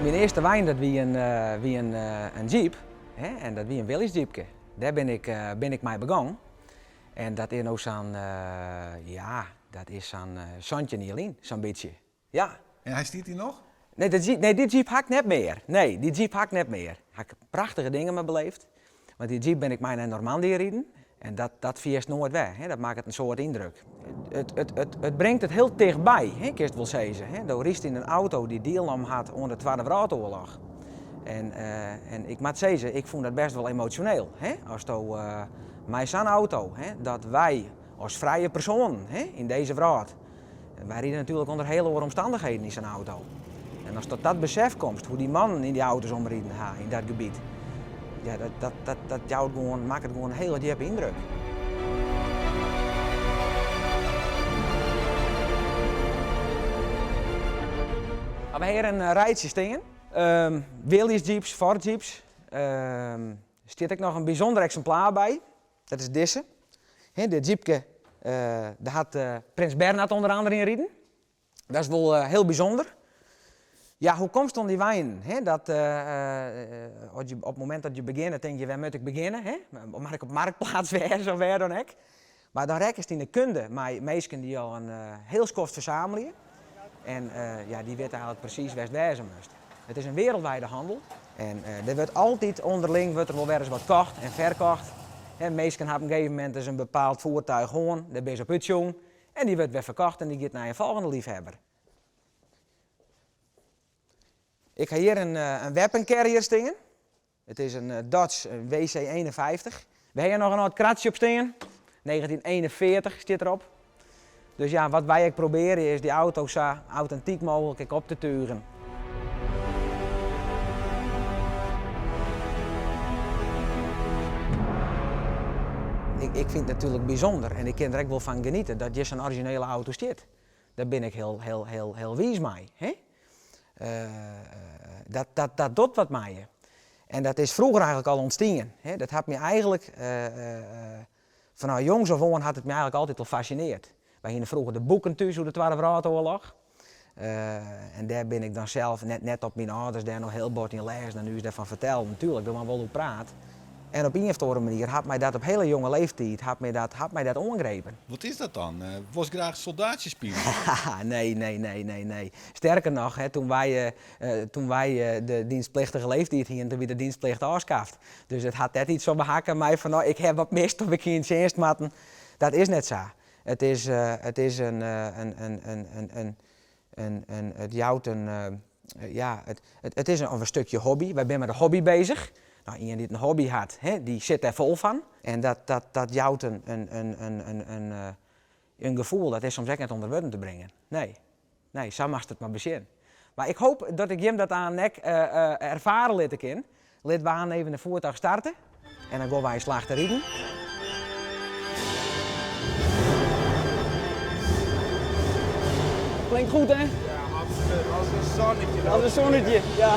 Mijn eerste wijn dat wie een Jeep, hè? En dat wie een Willys Jeepje. Daar ben ik mee begonnen. En dat is nou zo'n, dat is zo'n Santje Nielien, zo'n beetje. Ja. En hij stiet hier nog? Nee, die Jeep hakt net meer. Nee, die Jeep hakt net meer. Ik heb prachtige dingen mee beleefd. Want die Jeep ben ik mee naar Normandië rijden. En dat viert nooit weg. Hè? Dat maakt het een soort indruk. Het brengt het heel dichtbij, hè, kun je het wel zeggen. Hè? Je riest in een auto die deelnam had onder de Tweede Wereldoorlog. En ik moet zeggen, ik vond dat best wel emotioneel. Hè? Als met zo'n auto, hè, dat wij als vrije persoon, hè, in deze wereld, wij rijden natuurlijk onder hele andere omstandigheden in zo'n auto. En als tot dat besef komt, hoe die mannen in die auto's omrijden in dat gebied, ja, dat maakt het gewoon een hele diepe indruk. We hebben een rijtje staan. Willys Jeeps, Ford Jeeps. Er staat ook nog een bijzonder exemplaar bij. Dat is deze. Dit Jeepje, daar had Prins Bernhard onder andere in rijden. Dat is wel heel bijzonder. Ja, hoe komt het om die wijn? Op het moment dat je begint, denk je, waar moet ik beginnen? Hè? Mag ik op marktplaats wezen of waar dan ook? Maar dan rek is het in de kunde met mensen die al een heel skoft verzamelen. En die weten eigenlijk precies waar het wezen moest. Het is een wereldwijde handel. En er wordt altijd onderling er wel weer eens wat kocht en verkocht. Mensen hebben op een gegeven moment dus een bepaald voertuig gewoon, daar ben je op uitzoeken. En die wordt weer verkocht en die gaat naar je volgende liefhebber. Ik ga hier een weapon carrier staan. Het is een Dodge WC51. We hebben nog een oud kratje op staan. 1941 staat erop. Dus ja, wat wij ook proberen is die auto zo authentiek mogelijk op te turen. Ik vind het natuurlijk bijzonder en ik kan er ook wel van genieten dat je zo'n originele auto zit. Daar ben ik heel wies mee. Hè? Dat doet wat met je. En dat is vroeger eigenlijk al ontstaan. Dat had me eigenlijk, vanuit jongs af aan had het me eigenlijk altijd al fascineerd. Wij gingen vroeger de boeken thuis hoe de Tweede Wereldoorlog. En daar ben ik dan zelf, net op mijn ouders, daar nog heel bord in lezen en nu is daarvan verteld. Natuurlijk, door maar wel hoe praat. En op een of andere manier had mij dat op hele jonge leeftijd had mij dat ongrepen. Wat is dat dan? Was ik graag soldaatje spelen? Nee. Sterker nog, hè, toen wij de dienstplichtige leeftijd hier, toen we de dienstplicht afschaft. Dus het had net iets zo behakken mij van, nou, ik heb wat mist of ik hier in dienst matten. Dat is net zo. Het is een stukje hobby. Wij zijn met een hobby bezig. Nou, iemand die een hobby had, hè, die zit er vol van. En dat jouwt een gevoel, dat is soms echt net onder woorden te brengen. Nee, zo mag het maar beginnen. Maar ik hoop dat ik hem dat aan nek ervaren laten kan. Laten we aan even de voertuig starten. En dan gaan wij een slag te rijden. Klinkt goed, hè? Ja, absoluut. Als een zonnetje. Als een zonnetje, ja.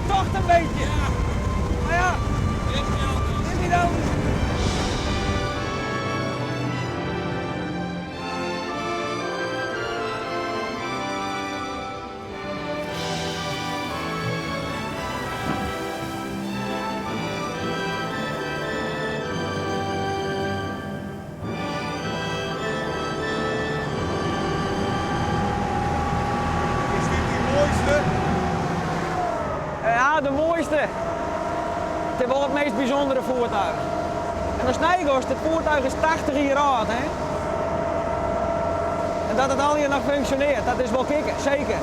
Toch een beetje. Ja. Maar ja, is niet dan. Is dit die mooiste? Ja, de mooiste. Het is wel het meest bijzondere voertuig. En als Nijgost, het voertuig is 80 jaar oud, hè. En dat het al hier nog functioneert, dat is wel kicken, zeker.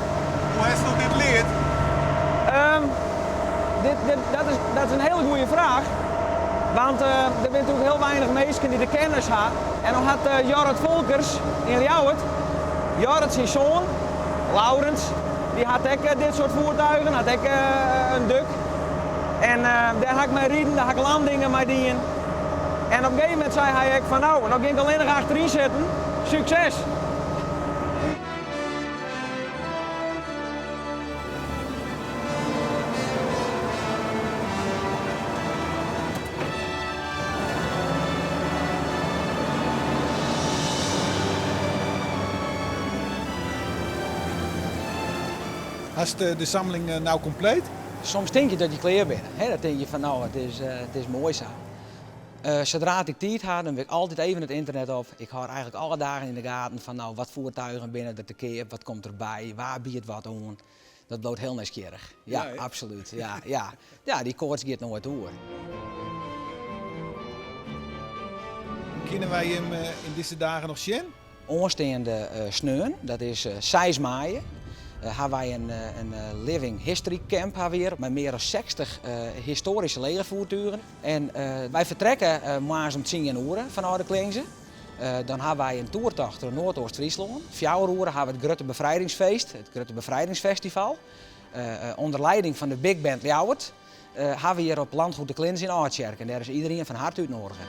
Hoe heeft u dit leerd? Dat is een hele goede vraag. Want er zijn natuurlijk heel weinig mensen die de kennis hebben. En dan had Jorrit Volkers in Ljouwert, Jorrit zijn zoon, Laurens, die had ook dit soort voertuigen, had ook een duk. En daar had ik mee rijden, daar had ik landingen mee dienen. En op een gegeven moment zei hij ook van nou, dan ging ik alleen nog achterin zitten. Succes! Is de sammeling nou compleet? Soms denk je dat je klaar bent. Hè? Dan denk je van nou, het is mooi zo. Zodra ik tijd had, dan wil ik altijd even het internet op. Ik hou eigenlijk alle dagen in de gaten van nou, wat voertuigen binnen er te keer, wat komt erbij, waar biedt wat aan. Dat bloot heel nieuwsgierig. Ja, Ja, hè? absoluut. Ja, die koorts gaat nooit door. Kunnen wij hem in deze dagen nog zien? Onstaande sneun, dat is 6 mei. Hebben wij een living history camp weer met meer dan 60 historische legervoertuigen. En wij vertrekken morgens om 10 uur van Oude-Klingse. Dan hebben wij een toertocht door Noordoost-Friesland. 4 uur hebben we het Grutte Bevrijdingsfeest, het Grutte Bevrijdingsfestival. Onder leiding van de Big Band Ljouwert hebben we hier op Landgoed de Klins in Oudtsjerk. En daar is iedereen van harte uitnodigen.